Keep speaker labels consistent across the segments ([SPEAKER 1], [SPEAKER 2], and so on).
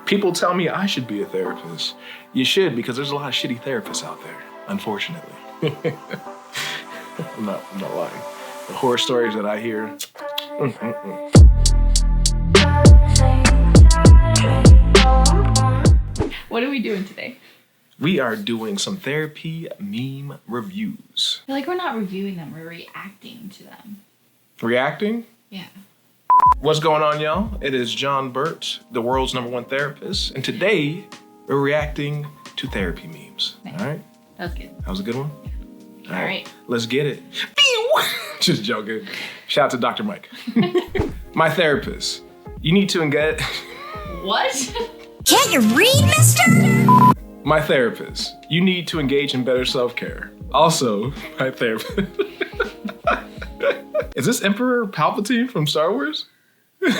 [SPEAKER 1] People tell me I should be a therapist. You should, because there's a lot of shitty therapists out there, unfortunately. I'm not lying. The horror stories that I hear.
[SPEAKER 2] What are we doing today?
[SPEAKER 1] We are doing some therapy meme reviews.
[SPEAKER 2] I feel like we're not reviewing them, we're reacting to them.
[SPEAKER 1] Reacting?
[SPEAKER 2] Yeah.
[SPEAKER 1] What's going on, y'all? It is John Burt, the world's #1 therapist, and today we're reacting to therapy memes.
[SPEAKER 2] Nice.
[SPEAKER 1] All right?
[SPEAKER 2] That was good.
[SPEAKER 1] That was a good one?
[SPEAKER 2] All right.
[SPEAKER 1] Let's get it. Just joking. Shout out to Dr. Mike. My therapist. You need to engage.
[SPEAKER 2] What?
[SPEAKER 3] Can't you read, mister?
[SPEAKER 1] My therapist. You need to engage in better self-care. Also, my therapist. Is this Emperor Palpatine from Star Wars?
[SPEAKER 2] No.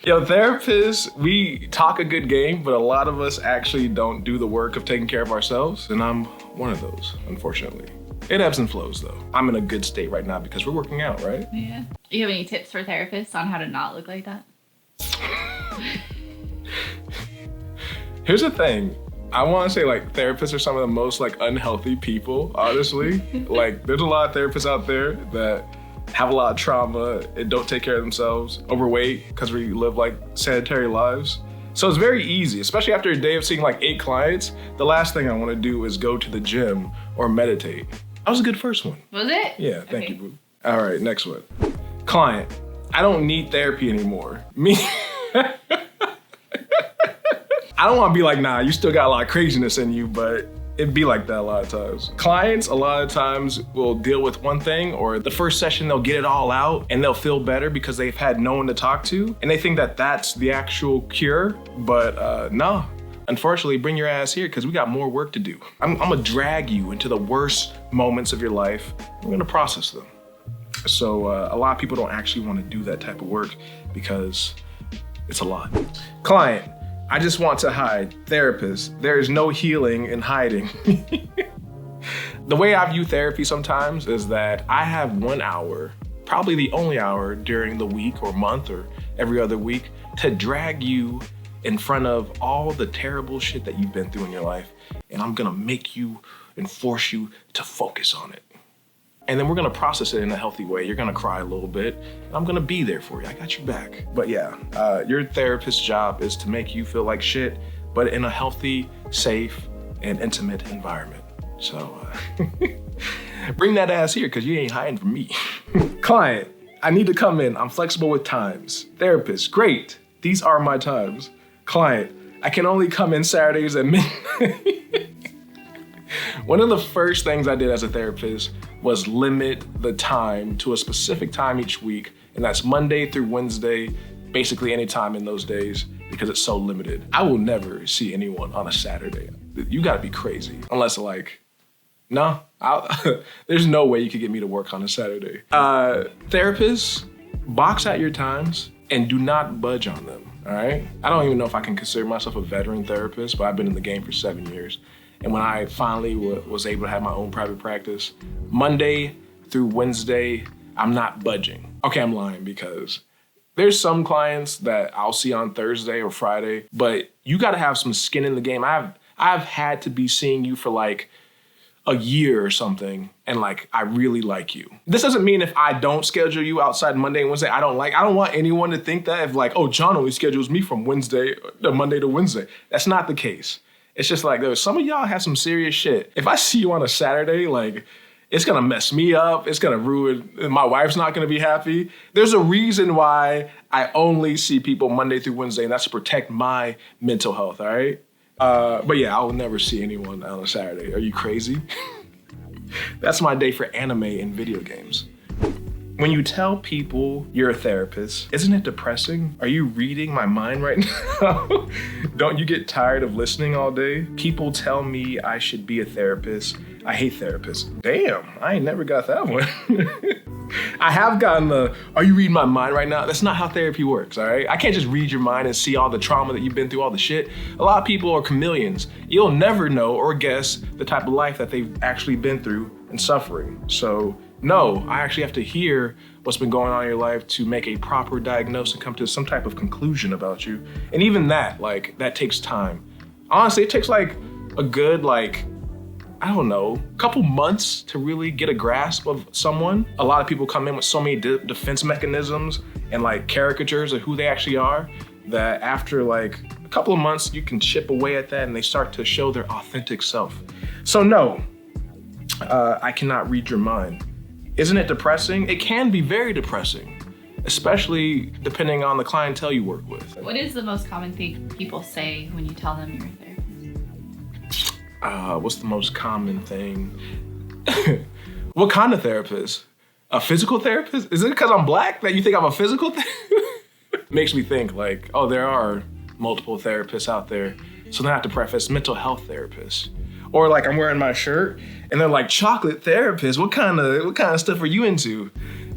[SPEAKER 1] Yo, therapists, we talk a good game, but a lot of us actually don't do the work of taking care of ourselves, and I'm one of those, unfortunately. It ebbs and flows, though. I'm in a good state right now because we're working out, right?
[SPEAKER 2] Yeah. You have any tips for therapists on how to not look like that?
[SPEAKER 1] Here's the thing. I want to say, like, therapists are some of the most, like, unhealthy people, honestly. Like, there's a lot of therapists out there that have a lot of trauma and don't take care of themselves, overweight, because we live, like, sedentary lives. So it's very easy, especially after a day of seeing, like, 8 clients. The last thing I want to do is go to the gym or meditate. That was a good first one.
[SPEAKER 2] Was it?
[SPEAKER 1] Yeah, thank you, boo. All right, next one. Client, I don't need therapy anymore. Me. I don't want to be like, nah, you still got a lot of craziness in you, but it'd be like that a lot of times. Clients, a lot of times, will deal with one thing, or the first session, they'll get it all out and they'll feel better because they've had no one to talk to. And they think that that's the actual cure, but no. Unfortunately, bring your ass here because we got more work to do. I'm gonna drag you into the worst moments of your life. We're gonna process them. So a lot of people don't actually want to do that type of work because it's a lot. Client, I just want to hide. Therapist, there is no healing in hiding. The way I view therapy sometimes is that I have 1 hour, probably the only hour during the week or month or every other week, to drag you in front of all the terrible shit that you've been through in your life. And I'm gonna make you and force you to focus on it. And then we're gonna process it in a healthy way. You're gonna cry a little bit, and I'm gonna be there for you. I got you back. But yeah, your therapist's job is to make you feel like shit, but in a healthy, safe, and intimate environment. So bring that ass here, because you ain't hiding from me. Client, I need to come in. I'm flexible with times. Therapist, great. These are my times. Client, I can only come in Saturdays at midnight. One of the first things I did as a therapist was limit the time to a specific time each week, and that's Monday through Wednesday, basically any time in those days, because it's so limited. I will never see anyone on a Saturday. You gotta be crazy, unless like, no, there's no way you could get me to work on a Saturday. Therapists, box out your times and do not budge on them, all right? I don't even know if I can consider myself a veteran therapist, but I've been in the game for 7 years. And when I finally was able to have my own private practice, Monday through Wednesday, I'm not budging. Okay, I'm lying because there's some clients that I'll see on Thursday or Friday, but you gotta have some skin in the game. I've had to be seeing you for like a year or something, and like, I really like you. This doesn't mean if I don't schedule you outside Monday and Wednesday, I don't want anyone to think that if like, oh, John only schedules me from Monday to Wednesday. That's not the case. It's just like, some of y'all have some serious shit. If I see you on a Saturday, like, it's gonna mess me up. It's gonna ruin, my wife's not gonna be happy. There's a reason why I only see people Monday through Wednesday, and that's to protect my mental health, all right? But yeah, I will never see anyone on a Saturday. Are you crazy? That's my day for anime and video games. When you tell people you're a therapist, isn't it depressing? Are you reading my mind right now? Don't you get tired of listening all day? People tell me I should be a therapist. I hate therapists. Damn, I ain't never got that one. I have gotten the, are you reading my mind right now? That's not how therapy works, all right? I can't just read your mind and see all the trauma that you've been through, all the shit. A lot of people are chameleons. You'll never know or guess the type of life that they've actually been through and suffering. So No, I actually have to hear what's been going on in your life to make a proper diagnosis and come to some type of conclusion about you. And even that, like, that takes time. Honestly, it takes like a good, like, I don't know, couple months to really get a grasp of someone. A lot of people come in with so many defense mechanisms and like caricatures of who they actually are that after like a couple of months, you can chip away at that and they start to show their authentic self. So no, I cannot read your mind. Isn't it depressing? It can be very depressing, especially depending on the clientele you work with.
[SPEAKER 2] What is the most common thing people say when you tell them you're a therapist?
[SPEAKER 1] What's the most common thing? What kind of therapist? A physical therapist? Is it because I'm black that you think I'm a physical therapist? Makes me think like, oh, there are multiple therapists out there. So then I have to preface mental health therapists. Or like I'm wearing my shirt and they're like, chocolate therapist, what kind of stuff are you into?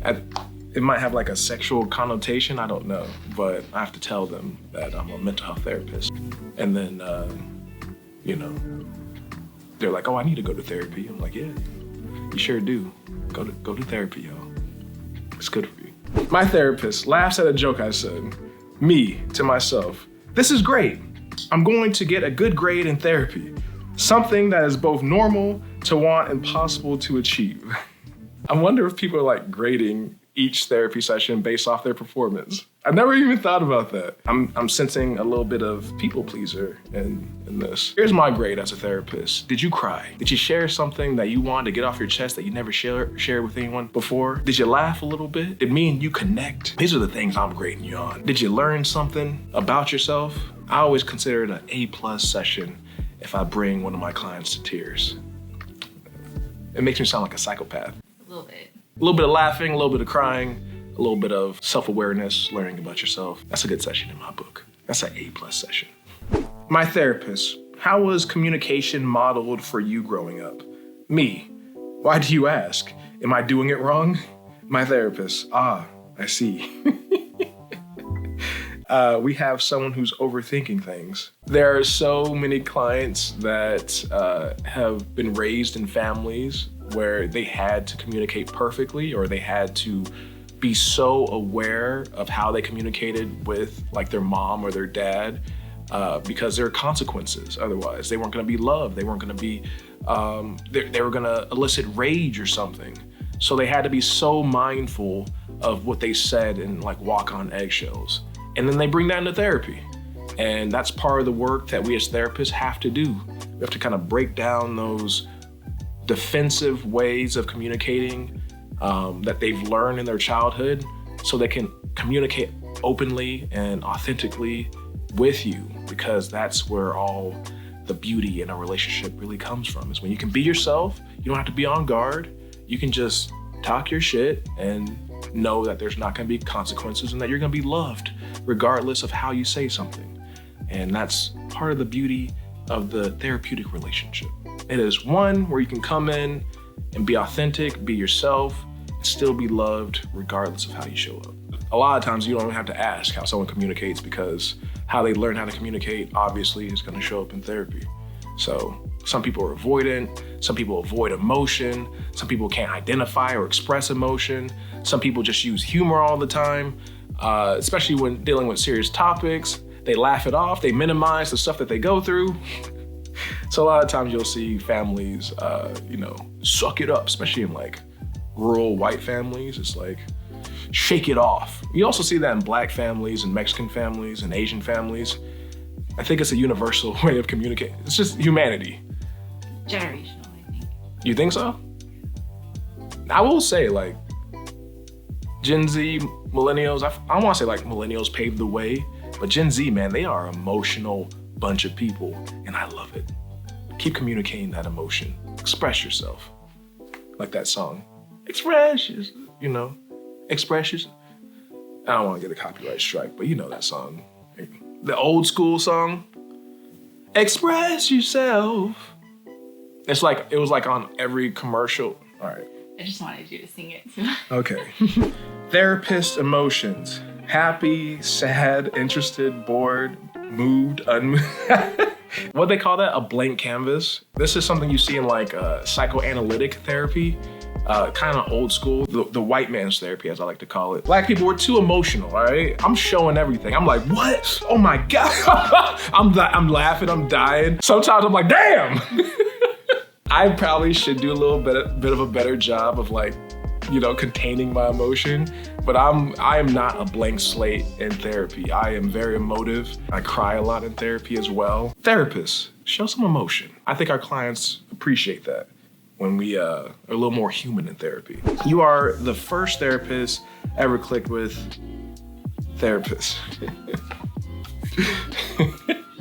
[SPEAKER 1] It might have like a sexual connotation, I don't know. But I have to tell them that I'm a mental health therapist. And then, they're like, oh, I need to go to therapy. I'm like, yeah, you sure do. Go to therapy, y'all. It's good for you. My therapist laughs at a joke I said. Me, to myself, this is great. I'm going to get a good grade in therapy. Something that is both normal to want and possible to achieve. I wonder if people are like grading each therapy session based off their performance. I never even thought about that. I'm sensing a little bit of people pleaser in this. Here's my grade as a therapist. Did you cry? Did you share something that you wanted to get off your chest that you never shared with anyone before? Did you laugh a little bit? Did me and you connect? These are the things I'm grading you on. Did you learn something about yourself? I always consider it an A+ session if I bring one of my clients to tears. It makes me sound like a psychopath.
[SPEAKER 2] A little bit.
[SPEAKER 1] A little bit of laughing, a little bit of crying, a little bit of self-awareness, learning about yourself. That's a good session in my book. That's an A+ session. My therapist, how was communication modeled for you growing up? Me, why do you ask? Am I doing it wrong? My therapist, I see. We have someone who's overthinking things. There are so many clients that have been raised in families where they had to communicate perfectly or they had to be so aware of how they communicated with like their mom or their dad because there are consequences. Otherwise, they weren't gonna be loved. They weren't gonna be, they were gonna elicit rage or something. So they had to be so mindful of what they said and like walk on eggshells. And then they bring that into therapy. And that's part of the work that we as therapists have to do. We have to kind of break down those defensive ways of communicating that they've learned in their childhood so they can communicate openly and authentically with you, because that's where all the beauty in a relationship really comes from, is when you can be yourself. You don't have to be on guard. You can just talk your shit and know that there's not gonna be consequences and that you're gonna be loved regardless of how you say something. And that's part of the beauty of the therapeutic relationship. It is one where you can come in and be authentic, be yourself, and still be loved regardless of how you show up. A lot of times you don't even have to ask how someone communicates, because how they learn how to communicate obviously is gonna show up in therapy. So some people are avoidant, some people avoid emotion, some people can't identify or express emotion, some people just use humor all the time, especially when dealing with serious topics. They laugh it off, they minimize the stuff that they go through. So a lot of times you'll see families, suck it up, especially in like rural white families. It's like, shake it off. You also see that in Black families and Mexican families and Asian families. I think it's a universal way of communicating. It's just humanity.
[SPEAKER 2] Generational, I think.
[SPEAKER 1] You think so? I will say, like, Gen Z, millennials, I don't want to say like millennials paved the way, but Gen Z, man, they are an emotional bunch of people, and I love it. Keep communicating that emotion. Express yourself. Like that song. Express yourself, express yourself. I don't want to get a copyright strike, but you know that song. The old school song. Express yourself. It was like on every commercial. All right.
[SPEAKER 2] I just wanted you to sing it.
[SPEAKER 1] Okay. Therapist emotions. Happy, sad, interested, bored, moved, unmoved. What they call that? A blank canvas. This is something you see in like psychoanalytic therapy. kind of old school, the white man's therapy, as I like to call it. Black people, we're too emotional, all right? I'm showing everything. I'm like, what? Oh my God. I'm laughing, I'm dying. Sometimes I'm like, damn. I probably should do a little bit of a better job of like, containing my emotion, but I am not a blank slate in therapy. I am very emotive. I cry a lot in therapy as well. Therapists, show some emotion. I think our clients appreciate that when we are a little more human in therapy. You are the first therapist ever clicked with therapists.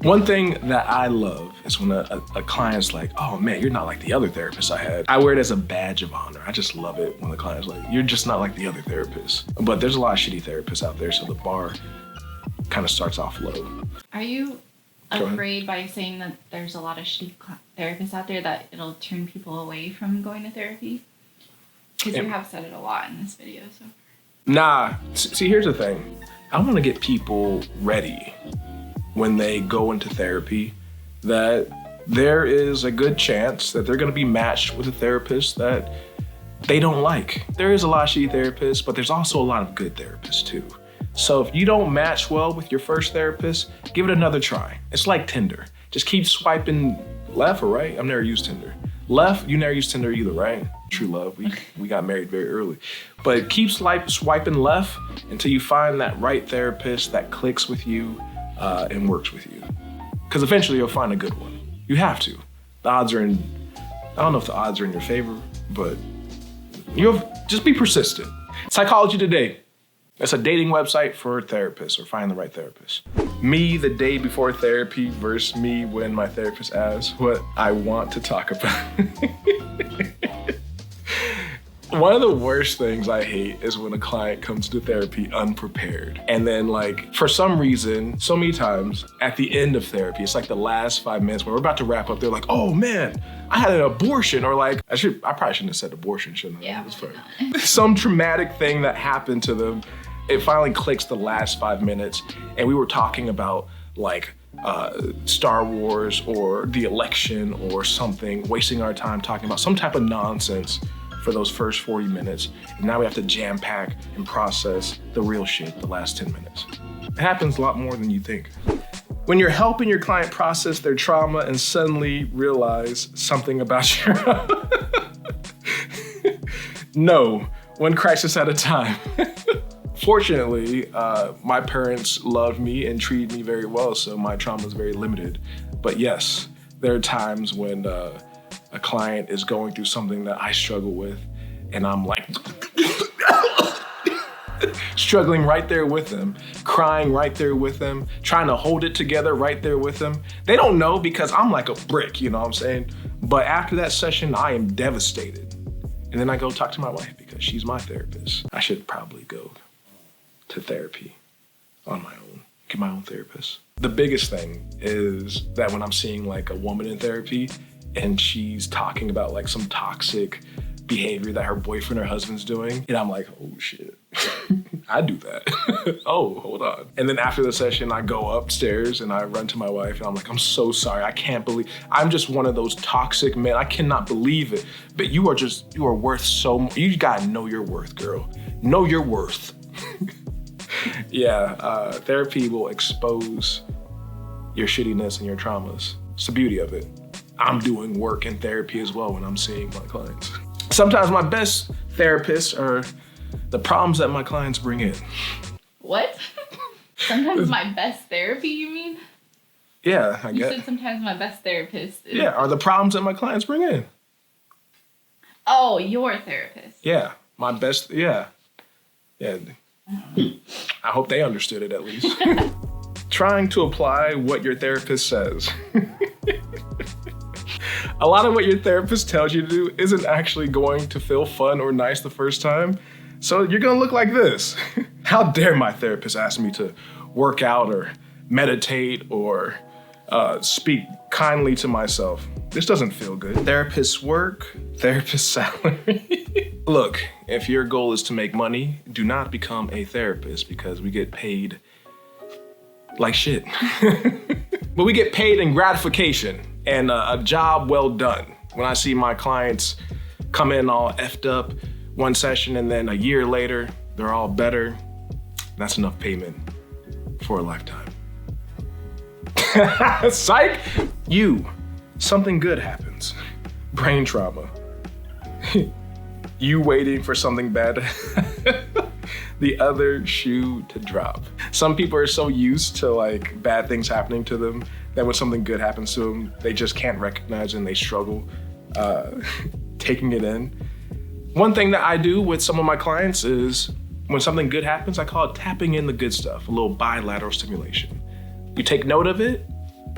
[SPEAKER 1] One thing that I love is when a client's like, oh man, you're not like the other therapists I had. I wear it as a badge of honor. I just love it when the client's like, you're just not like the other therapists. But there's a lot of shitty therapists out there, so the bar kind of starts off low.
[SPEAKER 2] Are you afraid by saying that there's a lot of shitty therapists out there that it'll turn people away from going to therapy? Because you have said it a lot in this video. So.
[SPEAKER 1] Nah, see, here's the thing. I want to get people ready when they go into therapy that there is a good chance that they're going to be matched with a therapist that they don't like. There is a lot of shitty therapists, but there's also a lot of good therapists too. So if you don't match well with your first therapist, give it another try. It's like Tinder. Just keep swiping left or right. I've never used Tinder. Left, you never used Tinder either, right? True love, we got married very early. But keep swiping left until you find that right therapist that clicks with you and works with you. Because eventually you'll find a good one. You have to. The odds are in, I don't know if the odds are in your favor, but you'll just be persistent. Psychology Today. It's a dating website for therapists or find the right therapist. Me the day before therapy versus me when my therapist asks what I want to talk about. One of the worst things I hate is when a client comes to therapy unprepared. And then like, for some reason, so many times at the end of therapy, it's like the last 5 minutes when we're about to wrap up, they're like, oh man, I had an abortion. Or like, I probably shouldn't have said abortion, shouldn't I?
[SPEAKER 2] Yeah,
[SPEAKER 1] That's funny. Some traumatic thing that happened to them. It finally clicks the last 5 minutes. And we were talking about like, Star Wars or the election or something, wasting our time talking about some type of nonsense for those first 40 minutes. And now we have to jam pack and process the real shit the last 10 minutes. It happens a lot more than you think. When you're helping your client process their trauma and suddenly realize something about your No, one crisis at a time. Fortunately, my parents loved me and treated me very well, so my trauma is very limited. But yes, there are times when a client is going through something that I struggle with, and I'm like struggling right there with them, crying right there with them, trying to hold it together right there with them. They don't know because I'm like a brick, you know what I'm saying? But after that session, I am devastated. And then I go talk to my wife because she's my therapist. I should probably go to therapy on my own, get my own therapist. The biggest thing is that when I'm seeing like a woman in therapy and she's talking about like some toxic behavior that her boyfriend or husband's doing, and I'm like, oh shit, I do that. Oh, hold on. And then after the session, I go upstairs and I run to my wife and I'm like, I'm so sorry. I can't believe, I'm just one of those toxic men. I cannot believe it. But you are worth so much. You gotta know your worth, girl. Know your worth. Yeah, therapy will expose your shittiness and your traumas. It's the beauty of it. I'm doing work in therapy as well when I'm seeing my clients. Sometimes my best therapists are the problems that my clients bring in.
[SPEAKER 2] What? Sometimes my best therapy, you mean?
[SPEAKER 1] Yeah, I
[SPEAKER 2] You
[SPEAKER 1] guess.
[SPEAKER 2] said sometimes my best therapist is...
[SPEAKER 1] Yeah, are the problems that my clients bring in.
[SPEAKER 2] Oh, your therapist.
[SPEAKER 1] Yeah, my best, yeah. Yeah. I hope they understood it at least. Trying to apply what your therapist says. A lot of what your therapist tells you to do isn't actually going to feel fun or nice the first time. So you're gonna look like this. How dare my therapist ask me to work out or meditate or speak kindly to myself. This doesn't feel good. Therapist's work, therapist salary. Look, if your goal is to make money, do not become a therapist because we get paid like shit. But we get paid in gratification and a job well done. When I see my clients come in all effed up one session and then a year later, they're all better. That's enough payment for a lifetime. Psych! Something good happens. Brain trauma. You waiting for something bad. The other shoe to drop. Some people are so used to like bad things happening to them that when something good happens to them, they just can't recognize and they struggle taking it in. One thing that I do with some of my clients is when something good happens, I call it tapping in the good stuff, a little bilateral stimulation. You take note of it,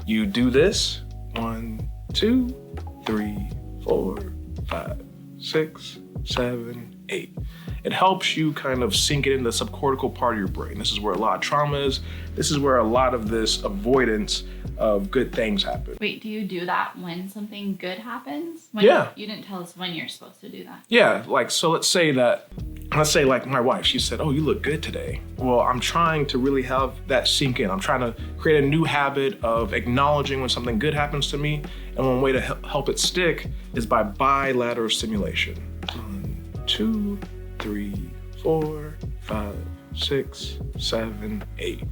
[SPEAKER 1] you do this, 1, 2, 3, 4, 5, 6, 7, 8. It helps you kind of sink it in the subcortical part of your brain. This is where a lot of trauma is. This is where a lot of this avoidance of good things happen.
[SPEAKER 2] Wait, do you do that when something good happens?
[SPEAKER 1] Yeah.
[SPEAKER 2] You didn't tell us when you're supposed to do that.
[SPEAKER 1] Yeah, like, so let's say like my wife, she said, oh, you look good today. Well, I'm trying to really have that sink in. I'm trying to create a new habit of acknowledging when something good happens to me. And one way to help it stick is by bilateral stimulation. 1, 2, 3, 4, 5, 6, 7, 8.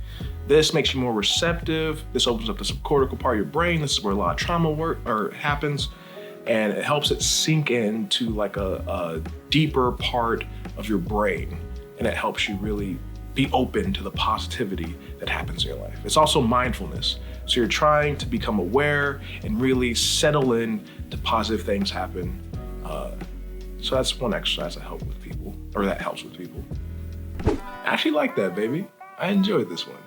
[SPEAKER 1] This makes you more receptive. This opens up the subcortical part of your brain. This is where a lot of trauma happens. And it helps it sink into like a deeper part of your brain. And it helps you really be open to the positivity that happens in your life. It's also mindfulness. So you're trying to become aware and really settle in to positive things happen. So that's one exercise that helps with people. I actually like that, baby. I enjoyed this one.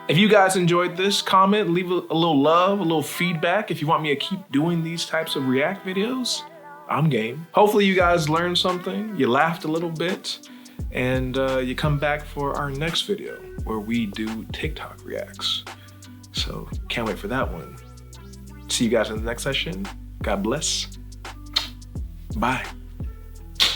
[SPEAKER 1] If you guys enjoyed this, comment, leave a little love, a little feedback. If you want me to keep doing these types of react videos, I'm game. Hopefully you guys learned something, you laughed a little bit, and you come back for our next video where we do TikTok reacts. So can't wait for that one. See you guys in the next session. God bless. Bye.